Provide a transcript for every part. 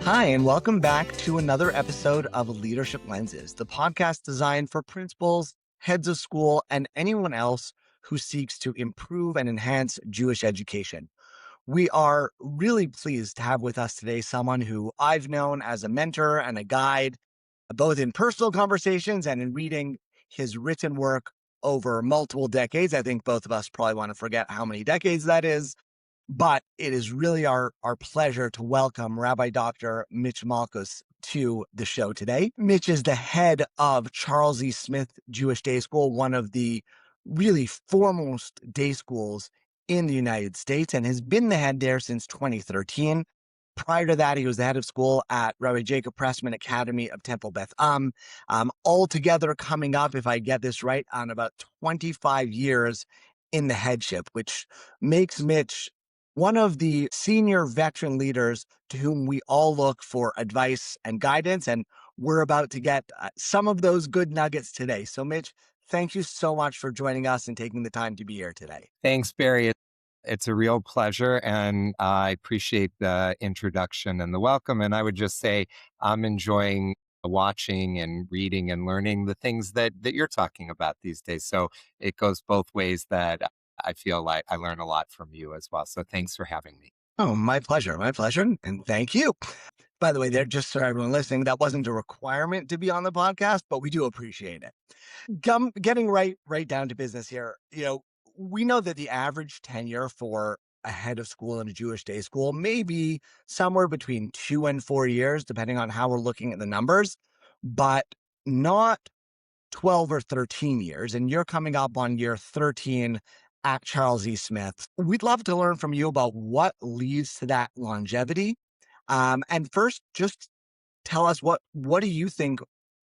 Hi, and welcome back to another episode of Leadership Lenses, the podcast designed for principals, heads of school, and anyone else who seeks to improve and enhance Jewish education. We are really pleased to have with us today someone who I've known as a mentor and a guide, both in personal conversations and in reading his written work over multiple decades. I think both of us probably want to forget how many decades that is. But it is really our pleasure to welcome Rabbi Dr. Mitch Malkus to the show today. Mitch is the head of Charles E. Smith Jewish Day School, one of the really foremost day schools in the United States, and has been the head there since 2013. Prior to that, he was the head of school at Rabbi Jacob Pressman Academy of Temple Beth altogether coming up, if I get this right, on about 25 years in the headship, which makes Mitch one of the senior veteran leaders to whom we all look for advice and guidance. And we're about to get some of those good nuggets today. So, Mitch, thank you so much for joining us and taking the time to be here today. Thanks, Barry. It's a real pleasure, and I appreciate the introduction and the welcome. And I would just say I'm enjoying watching and reading and learning the things that you're talking about these days. So it goes both ways that I feel like I learn a lot from you as well. So thanks for having me. Oh, my pleasure. My pleasure. And thank you. By the way, there, just so everyone listening, that wasn't a requirement to be on the podcast, but we do appreciate it. Getting right down to business here, we know that the average tenure for a head of school in a Jewish day school may be somewhere between 2 and 4 years, depending on how we're looking at the numbers, but not 12 or 13 years. And you're coming up on year 13 at Charles E. Smith. We'd love to learn from you about what leads to that longevity. And first, just tell us what do you think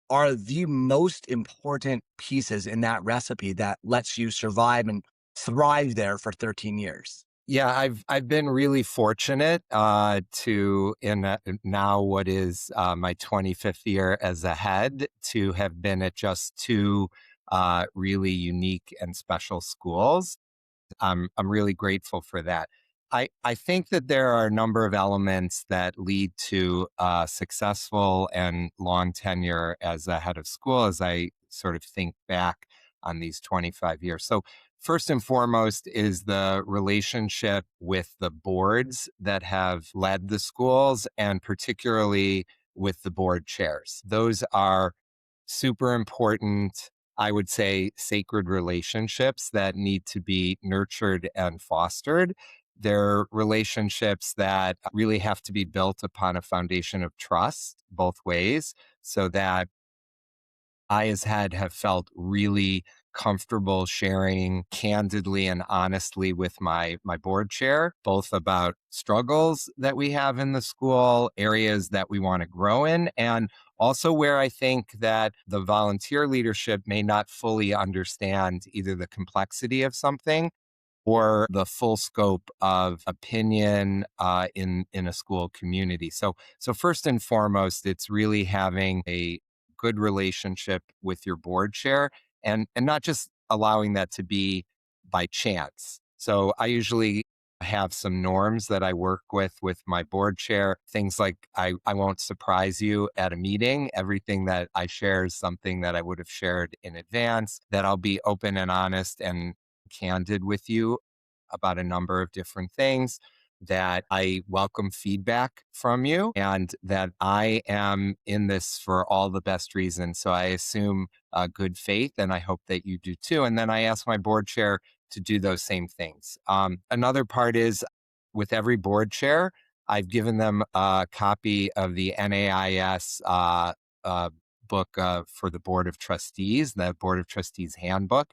are the most important pieces in that recipe that lets you survive and thrive there for 13 years? Yeah, I've been really fortunate to now what is my 25th year as a head to have been at just two really unique and special schools. I'm really grateful for that. I think that there are a number of elements that lead to successful and long tenure as a head of school as I sort of think back on these 25 years. So first and foremost is the relationship with the boards that have led the schools, and particularly with the board chairs. Those are super important, I would say, sacred relationships that need to be nurtured and fostered. They're relationships that really have to be built upon a foundation of trust both ways, so that I, as head, have felt really comfortable sharing candidly and honestly with my board chair, both about struggles that we have in the school, areas that we want to grow in, and also where I think that the volunteer leadership may not fully understand either the complexity of something or the full scope of opinion in a school community. So first and foremost, it's really having a good relationship with your board chair, and not just allowing that to be by chance. So I usually have some norms that I work with my board chair. Things like I won't surprise you at a meeting. Everything that I share is something that I would have shared in advance, that I'll be open and honest and candid with you about a number of different things, that I welcome feedback from you, and that I am in this for all the best reasons. So I assume good faith, and I hope that you do too. And then I ask my board chair to do those same things. Another part is, with every board chair, I've given them a copy of the NAIS book for the Board of Trustees, the Board of Trustees handbook.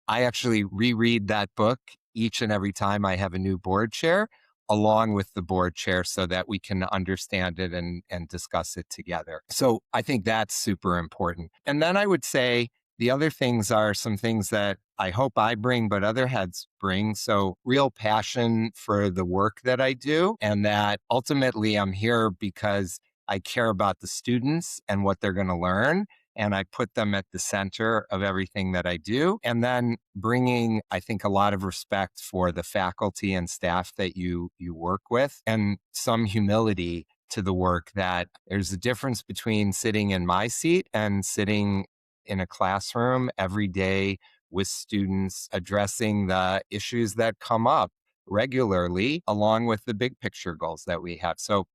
I actually reread that book each and every time I have a new board chair, along with the board chair, so that we can understand it and discuss it together. So I think that's super important. And then I would say the other things are some things that I hope I bring, but other heads bring. So real passion for the work that I do, and that ultimately I'm here because I care about the students and what they're going to learn, and I put them at the center of everything that I do. And then bringing, I think, a lot of respect for the faculty and staff that you work with, and some humility to the work that there's a difference between sitting in my seat and sitting in a classroom every day with students addressing the issues that come up regularly, along with the big picture goals that we have. So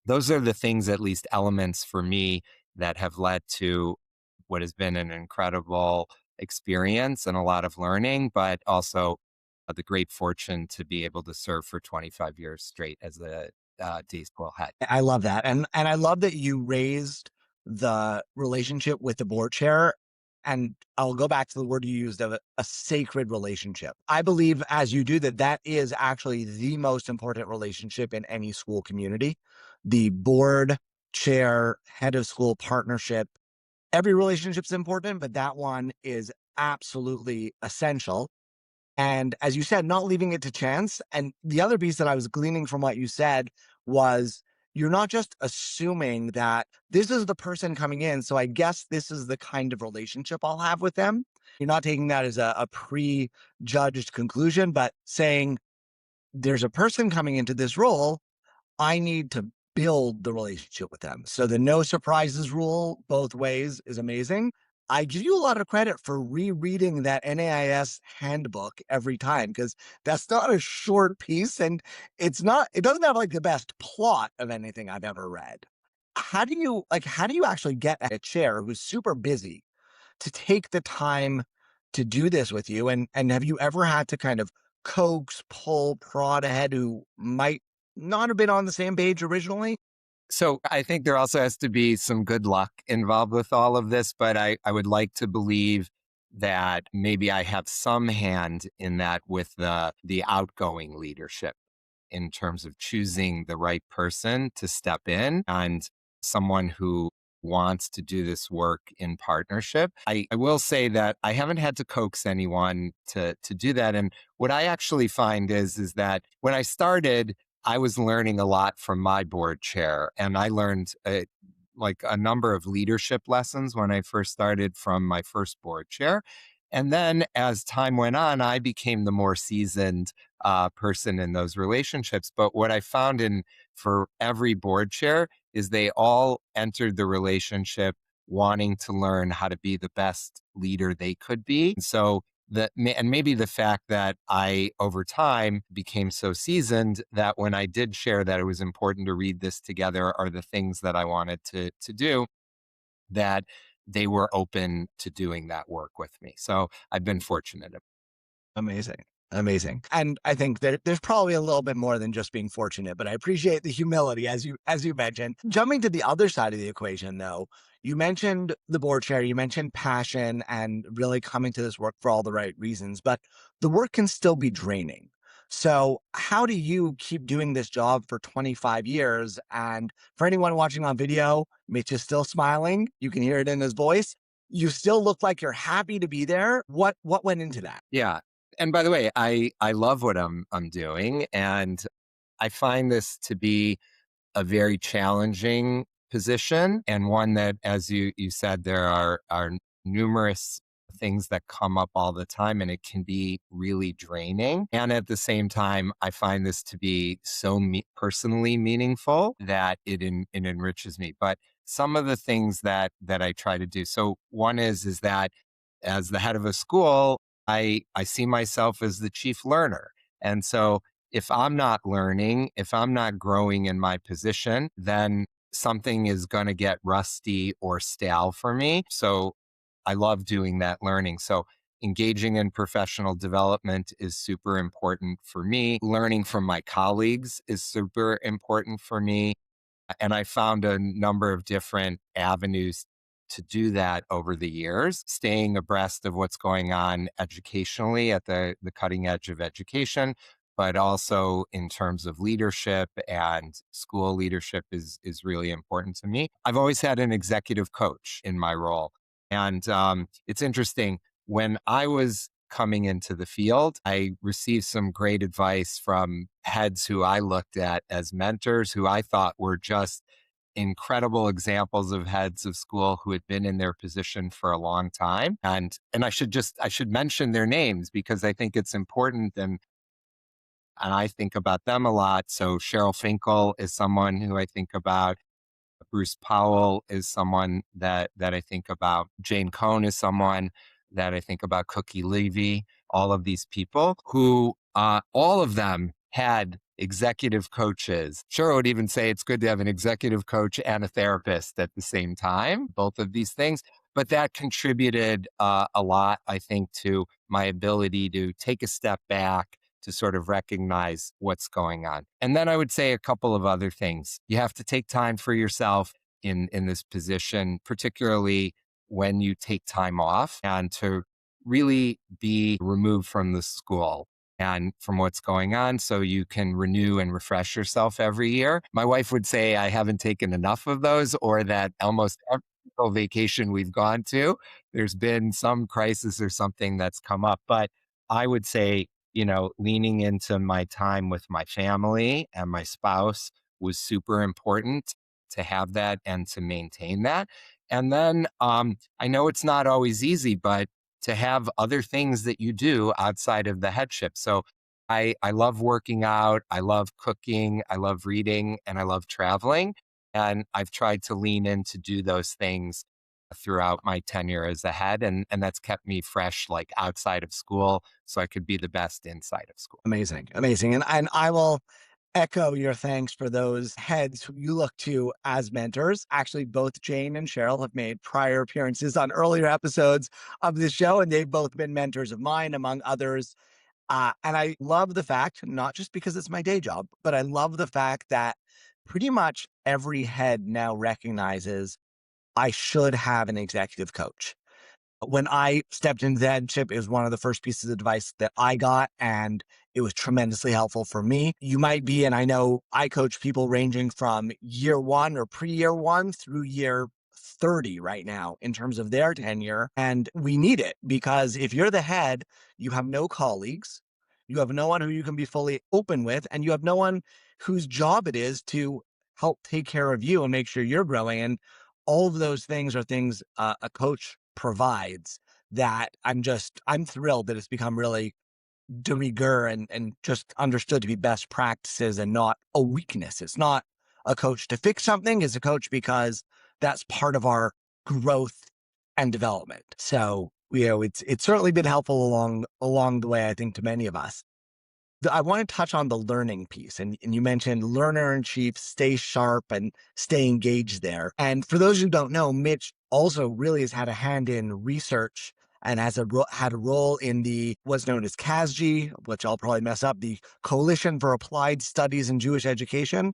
those are the things, at least elements for me, that have led to what has been an incredible experience and a lot of learning, but also the great fortune to be able to serve for 25 years straight as a day school head. I love that. And I love that you raised the relationship with the board chair. And I'll go back to the word you used of a sacred relationship. I believe as you do that, that is actually the most important relationship in any school community. The board chair, head of school partnership. Every relationship's important, but that one is absolutely essential. And as you said, not leaving it to chance. And the other piece that I was gleaning from what you said was you're not just assuming that this is the person coming in. So I guess this is the kind of relationship I'll have with them. You're not taking that as a prejudged conclusion, but saying there's a person coming into this role. I need to build the relationship with them. So the no surprises rule both ways is amazing. I give you a lot of credit for rereading that NAIS handbook every time because that's not a short piece and it doesn't have like the best plot of anything I've ever read. How do you actually get a chair who's super busy to take the time to do this with you? And have you ever had to kind of coax, pull, prod ahead who might not have been on the same page originally? So I think there also has to be some good luck involved with all of this, but I would like to believe that maybe I have some hand in that with the outgoing leadership in terms of choosing the right person to step in and someone who wants to do this work in partnership. I will say that I haven't had to coax anyone to do that. And what I actually find is that when I started, I was learning a lot from my board chair, and I learned like a number of leadership lessons when I first started from my first board chair. And then as time went on, I became the more seasoned person in those relationships. But what I found in for every board chair is they all entered the relationship wanting to learn how to be the best leader they could be. So and maybe the fact that I over time became so seasoned that when I did share that it was important to read this together are the things that I wanted to do, that they were open to doing that work with me. So I've been fortunate. Amazing. Amazing. And I think that there's probably a little bit more than just being fortunate, but I appreciate the humility as you mentioned. Jumping to the other side of the equation though, you mentioned the board chair, you mentioned passion and really coming to this work for all the right reasons, but the work can still be draining. So how do you keep doing this job for 25 years? And for anyone watching on video, Mitch is still smiling. You can hear it in his voice. You still look like you're happy to be there. What went into that? Yeah. And by the way, I love what I'm doing, and I find this to be a very challenging position and one that, as you said, there are numerous things that come up all the time, and it can be really draining. And at the same time, I find this to be so personally meaningful that it enriches me. But some of the things that I try to do. So one is that as the head of a school, I see myself as the chief learner. And so if I'm not learning, if I'm not growing in my position, then something is going to get rusty or stale for me. So I love doing that learning. So engaging in professional development is super important for me. Learning from my colleagues is super important for me. And I found a number of different avenues to do that over the years, staying abreast of what's going on educationally at the cutting edge of education, but also in terms of leadership and school leadership is really important to me. I've always had an executive coach in my role. And it's interesting, when I was coming into the field, I received some great advice from heads who I looked at as mentors, who I thought were just incredible examples of heads of school who had been in their position for a long time. And I should mention their names because I think it's important. And and I think about them a lot. So Cheryl Finkel is someone who I think about. Bruce Powell is someone that I think about. Jane Cohn is someone that I think about. Cookie Levy, all of these people who all of them had executive coaches. Sure, I would even say it's good to have an executive coach and a therapist at the same time, both of these things. But that contributed a lot, I think, to my ability to take a step back, to sort of recognize what's going on. And then I would say a couple of other things. You have to take time for yourself in this position, particularly when you take time off, and to really be removed from the school and from what's going on so you can renew and refresh yourself every year. My wife would say I haven't taken enough of those, or that almost every single vacation we've gone to, there's been some crisis or something that's come up. But I would say, leaning into my time with my family and my spouse was super important, to have that and to maintain that. And then I know it's not always easy, but to have other things that you do outside of the headship. So I love working out, I love cooking, I love reading, and I love traveling. And I've tried to lean in to do those things throughout my tenure as a head. And that's kept me fresh, like outside of school, so I could be the best inside of school. Amazing. Amazing. And I will echo your thanks for those heads who you look to as mentors. Actually, both Jane and Cheryl have made prior appearances on earlier episodes of this show, and they've both been mentors of mine, among others. And I love the fact, not just because it's my day job, but I love the fact that pretty much every head now recognizes I should have an executive coach. When I stepped into the headship, it was one of the first pieces of advice that I got, and it was tremendously helpful for me. You might be, and I know I coach people ranging from year one or pre-year one through year 30 right now in terms of their tenure. And we need it, because if you're the head, you have no colleagues, you have no one who you can be fully open with, and you have no one whose job it is to help take care of you and make sure you're growing. And all of those things are things a coach provides, that I'm thrilled that it's become really de rigueur and just understood to be best practices and not a weakness. It's not a coach to fix something, it's a coach because that's part of our growth and development. So, it's certainly been helpful along the way, I think, to many of us. I want to touch on the learning piece. And you mentioned learner in chief, stay sharp and stay engaged there. And for those who don't know, Mitch also really has had a hand in research and had a role in what's known as CASG, which I'll probably mess up, the Coalition for Applied Studies in Jewish Education,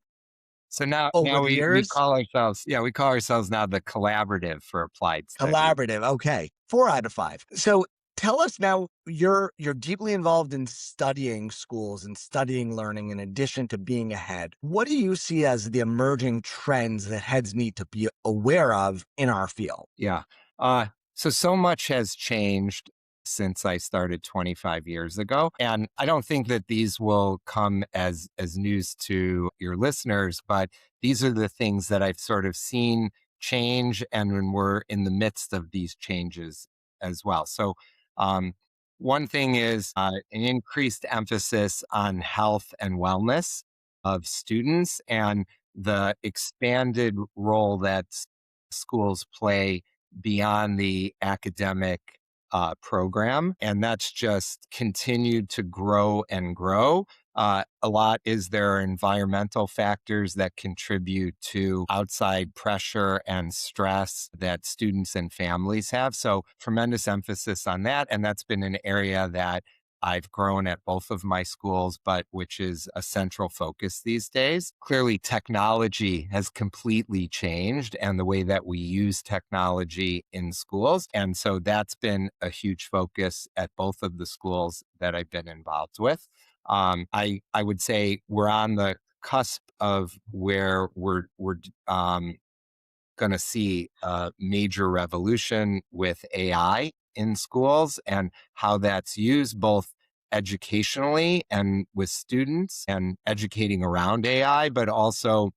So now, over now the we years. call ourselves, we call ourselves now the Collaborative for Applied Studies. Collaborative. Okay. 4 out of 5. So tell us now, you're deeply involved in studying schools and studying learning in addition to being a head. What do you see as the emerging trends that heads need to be aware of in our field? Yeah. So much has changed since I started 25 years ago. And I don't think that these will come as news to your listeners, but these are the things that I've sort of seen change, and when we're in the midst of these changes as well. So um, one thing is an increased emphasis on health and wellness of students, and the expanded role that schools play beyond the academic program. And that's just continued to grow and grow. A lot is there are environmental factors that contribute to outside pressure and stress that students and families have. So, tremendous emphasis on that. And that's been an area that I've grown at both of my schools, but which is a central focus these days. Clearly, technology has completely changed, and the way that we use technology in schools. And so that's been a huge focus at both of the schools that I've been involved with. I would say we're on the cusp of where we're going to see a major revolution with AI in schools, and how that's used both educationally and with students and educating around AI, but also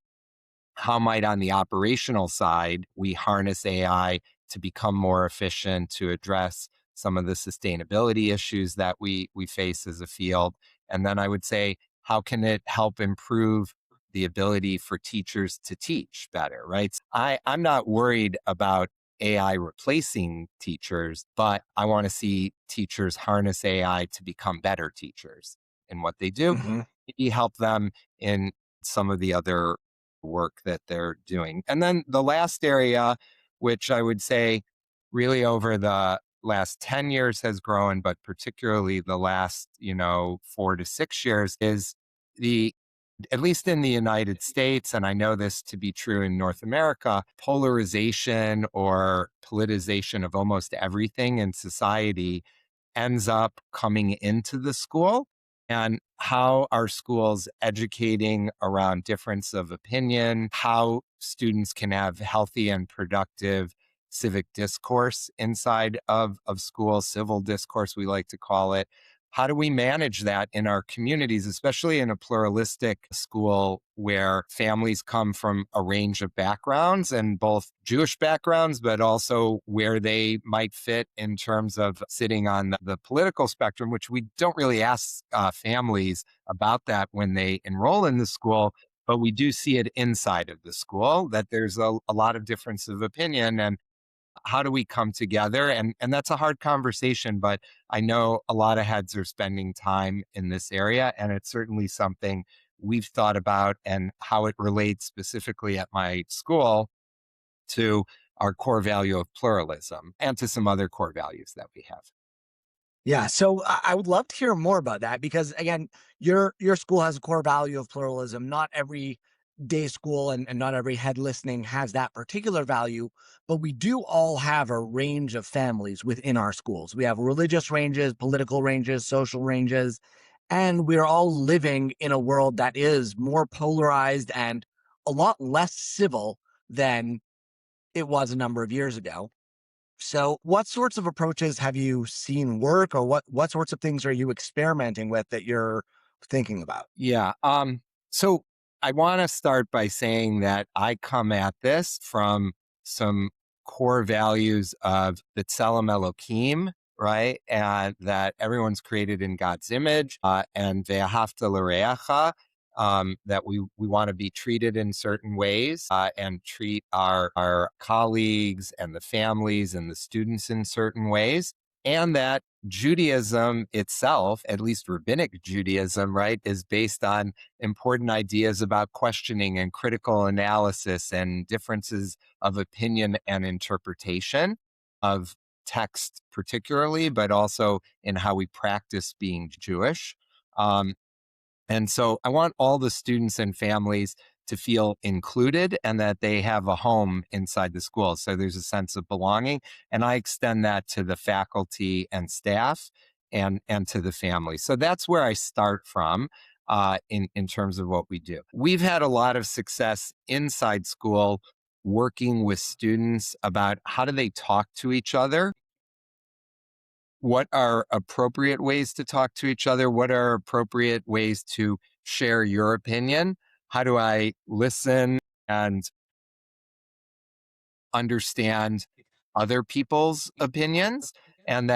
how might on the operational side we harness AI to become more efficient, to address some of the sustainability issues that we face as a field. And then I would say how can it help improve the ability for teachers to teach better, right? I'm not worried about AI replacing teachers, but I want to see teachers harness AI to become better teachers in what they do. Hmm. Maybe help them in some of the other work that they're doing. And then the last area, which I would say really over the last 10 years has grown, but particularly the last, 4 to 6 years, is the at least in the United States, and I know this to be true in North America, polarization or politicization of almost everything in society ends up coming into the school, and how are schools educating around difference of opinion, how students can have healthy and productive civic discourse inside of school, civil discourse, we like to call it. How do we manage that in our communities, especially in a pluralistic school where families come from a range of backgrounds and both Jewish backgrounds, but also where they might fit in terms of sitting on the political spectrum, which we don't really ask families about that when they enroll in the school. But we do see it inside of the school that there's a lot of difference of opinion, and how do we come together? And that's a hard conversation, but I know a lot of heads are spending time in this area, and it's certainly something we've thought about and how it relates specifically at my school to our core value of pluralism and to some other core values that we have. Yeah, so I would love to hear more about that because again, your school has a core value of pluralism. Not every day school and not every head listening has that particular value, but we do all have a range of families within our schools. We have religious ranges, political ranges, social ranges, and we're all living in a world that is more polarized and a lot less civil than it was a number of years ago. So, what sorts of approaches have you seen work, or what sorts of things are you experimenting with that you're thinking about? Yeah. So I want to start by saying that I come at this from some core values of the Tselem Elohim, right? And that everyone's created in God's image, and ve'ahavta l'reacha, that we want to be treated in certain ways, and treat our colleagues and the families and the students in certain ways. And that Judaism itself, at least rabbinic Judaism, right, is based on important ideas about questioning and critical analysis and differences of opinion and interpretation of text, particularly, but also in how we practice being Jewish. Um, and so I want all the students and families to feel included and that they have a home inside the school. So there's a sense of belonging. And I extend that to the faculty and staff and to the family. So that's where I start from in terms of what we do. We've had a lot of success inside school working with students about how do they talk to each other, what are appropriate ways to talk to each other, what are appropriate ways to share your opinion, how do I listen and understand other people's opinions, and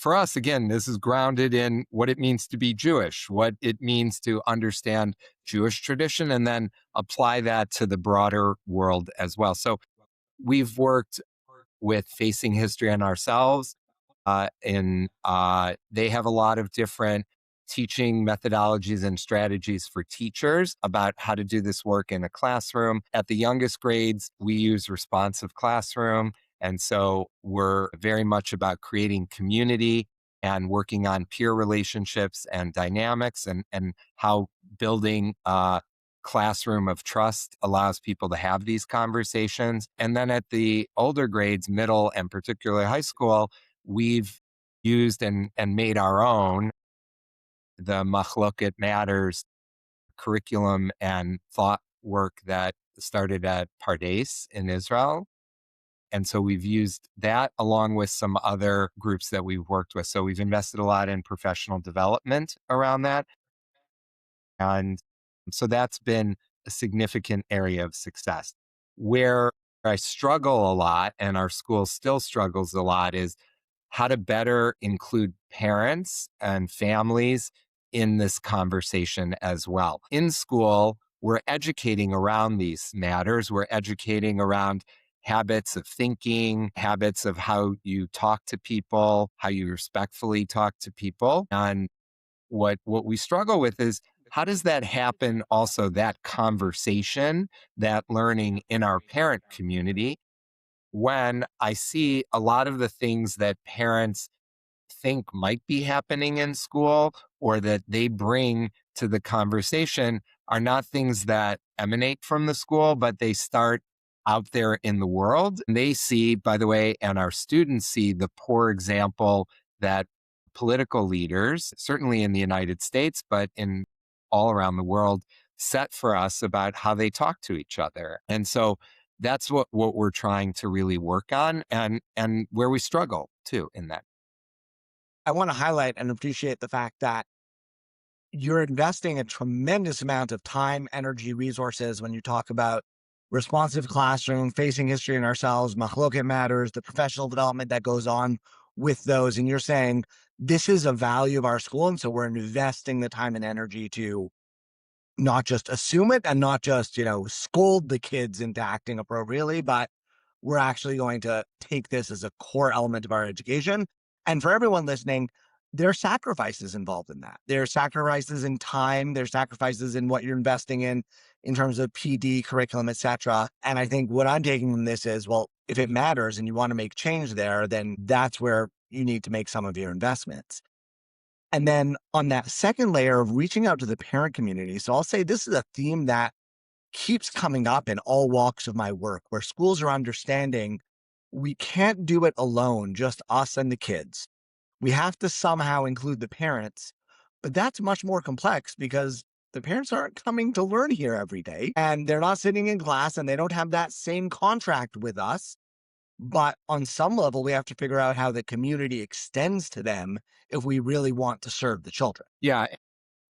for us, again, this is grounded in what it means to be Jewish, what it means to understand Jewish tradition, and then apply that to the broader world as well. So we've worked with Facing History on Ourselves. They have a lot of different teaching methodologies and strategies for teachers about how to do this work in a classroom. At the youngest grades, we use responsive classroom. And so we're very much about creating community and working on peer relationships and dynamics and how building a classroom of trust allows people to have these conversations. And then at the older grades, middle and particularly high school, we've used and made our own the Machloket Matters curriculum and thought work that started at Pardes in Israel. And so we've used that along with some other groups that we've worked with. So we've invested a lot in professional development around that. And so that's been a significant area of success. Where I struggle a lot, and our school still struggles a lot, is how to better include parents and families in this conversation as well. In school, we're educating around these matters. We're educating around habits of thinking, habits of how you talk to people, how you respectfully talk to people. And what we struggle with is how does that happen also, that conversation, that learning in our parent community, when I see a lot of the things that parents think might be happening in school or that they bring to the conversation are not things that emanate from the school, but they start out there in the world. And they see, by the way, and our students see the poor example that political leaders, certainly in the United States, but in all around the world, set for us about how they talk to each other. And so that's what we're trying to really work on, and where we struggle too in that. I want to highlight and appreciate the fact that you're investing a tremendous amount of time, energy, resources when you talk about responsive classroom, facing history in ourselves, machloket matters, the professional development that goes on with those. And you're saying this is a value of our school. And so we're investing the time and energy to not just assume it and not just, scold the kids into acting appropriately, but we're actually going to take this as a core element of our education. And for everyone listening, there are sacrifices involved in that. There are sacrifices in time, there's sacrifices in what you're investing in terms of PD, curriculum, etc. And I think what I'm taking from this is, well, if it matters and you want to make change there, then that's where you need to make some of your investments. And then on that second layer of reaching out to the parent community. So I'll say this is a theme that keeps coming up in all walks of my work, where schools are understanding we can't do it alone, just us and the kids. We have to somehow include the parents, but that's much more complex because the parents aren't coming to learn here every day and they're not sitting in class and they don't have that same contract with us. But on some level, we have to figure out how the community extends to them if we really want to serve the children. Yeah,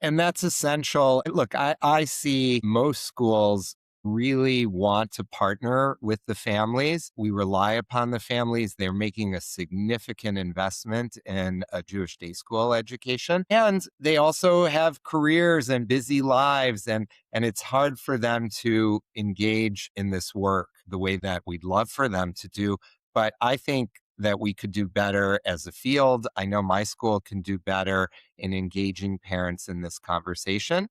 and that's essential. Look, I see most schools really want to partner with the families. We rely upon the families. They're making a significant investment in a Jewish day school education. And they also have careers and busy lives. And it's hard for them to engage in this work the way that we'd love for them to do. But I think that we could do better as a field. I know my school can do better in engaging parents in this conversation.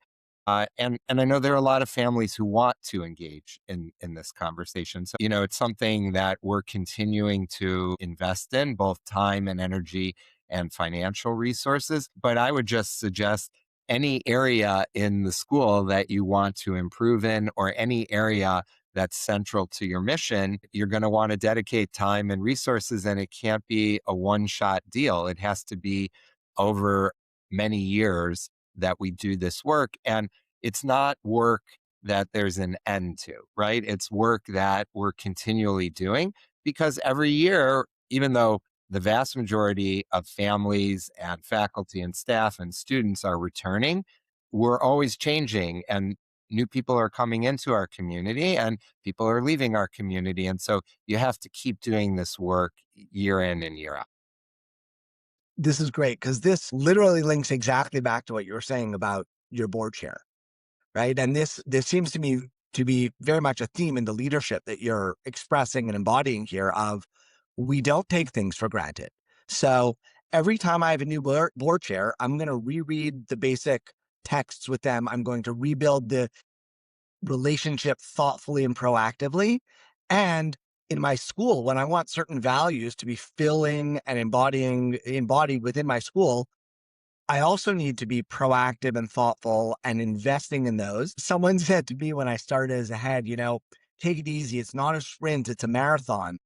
And I know there are a lot of families who want to engage in this conversation. So, it's something that we're continuing to invest in, both time and energy and financial resources. But I would just suggest any area in the school that you want to improve in, or any area that's central to your mission, you're going to want to dedicate time and resources, and it can't be a one-shot deal. It has to be over many years that we do this work. And it's not work that there's an end to, right? It's work that we're continually doing, because every year, even though the vast majority of families and faculty and staff and students are returning, we're always changing, and new people are coming into our community and people are leaving our community. And so you have to keep doing this work year in and year out. This is great because this literally links exactly back to what you were saying about your board chair, right? And this seems to me to be very much a theme in the leadership that you're expressing and embodying here of we don't take things for granted. So every time I have a new board chair, I'm going to reread the basic texts with them. I'm going to rebuild the relationship thoughtfully and proactively. And in my school, when I want certain values to be filling and embodied within my school, I also need to be proactive and thoughtful and investing in those. Someone said to me when I started as a head, take it easy. It's not a sprint, it's a marathon.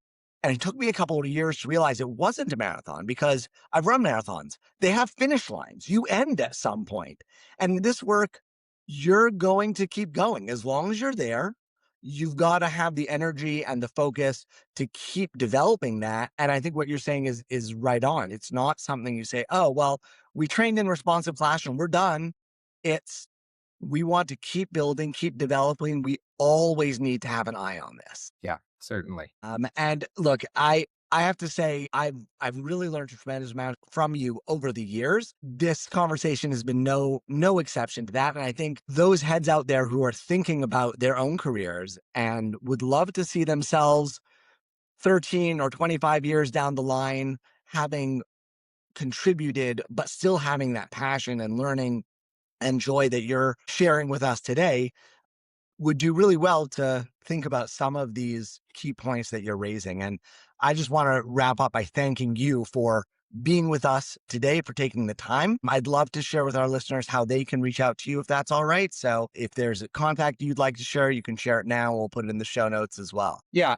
And it took me a couple of years to realize it wasn't a marathon because I've run marathons. They have finish lines. You end at some point. And this work, you're going to keep going as long as you're there. You've got to have the energy and the focus to keep developing that. And I think what you're saying is right on. It's not something you say, oh, well, we trained in responsive classroom, we're done. It's we want to keep building, keep developing. We always need to have an eye on this. Yeah, certainly. And look, I I have to say, I've really learned a tremendous amount from you over the years. This conversation has been no exception to that. And I think those heads out there who are thinking about their own careers and would love to see themselves 13 or 25 years down the line having contributed, but still having that passion and learning and joy that you're sharing with us today, would do really well to think about some of these key points that you're raising. And I just want to wrap up by thanking you for being with us today, for taking the time. I'd love to share with our listeners how they can reach out to you if that's all right. So if there's a contact you'd like to share, you can share it now. We'll put it in the show notes as well. Yeah.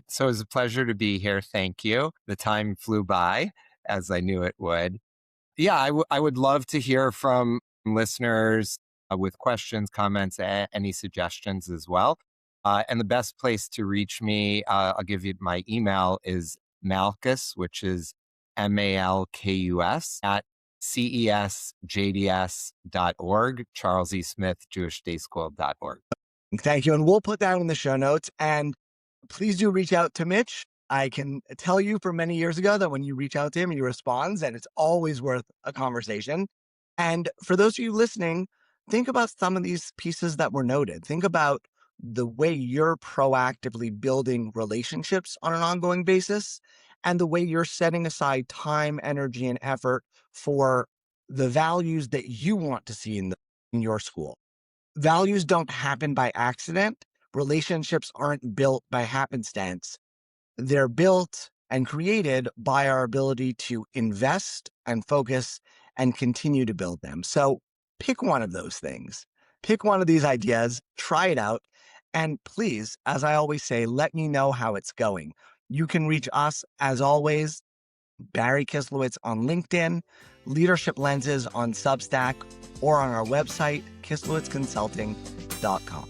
So it was a pleasure to be here. Thank you. The time flew by, as I knew it would. Yeah, I would love to hear from listeners with questions, comments, any suggestions as well. And the best place to reach me, I'll give you my email, is Malkus, which is Malkus at cesjds.org, Charles E. Smith, JewishDaySchool.org. Thank you. And we'll put that in the show notes. And please do reach out to Mitch. I can tell you from many years ago that when you reach out to him, he responds, and it's always worth a conversation. And for those of you listening, think about some of these pieces that were noted. Think about the way you're proactively building relationships on an ongoing basis and the way you're setting aside time, energy, and effort for the values that you want to see in your school. Values don't happen by accident. Relationships aren't built by happenstance. They're built and created by our ability to invest and focus and continue to build them. So pick one of those things. Pick one of these ideas, try it out, and please, as I always say, let me know how it's going. You can reach us, as always, Barry Kislowitz on LinkedIn, Leadership Lenses on Substack, or on our website, kislowitzconsulting.com.